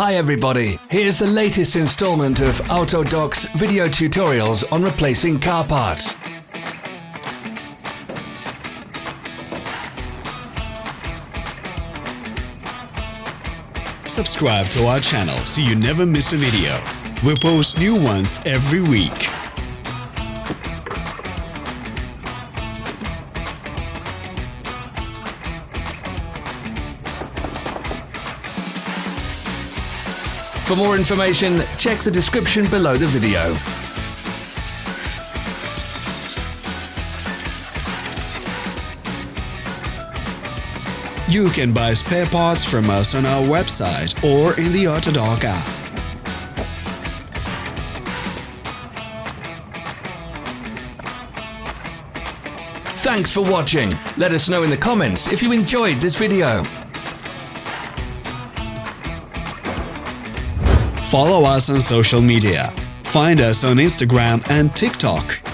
Hi everybody, here's the latest installment of Autodoc's video tutorials on replacing car parts. Subscribe to our channel so you never miss a video. We post new ones every week. For more information, check the description below the video. You can buy spare parts from us on our website or in the Autodoc app. Thanks for watching. Let us know in the comments if you enjoyed this video. Follow us on social media. Find us on Instagram and TikTok.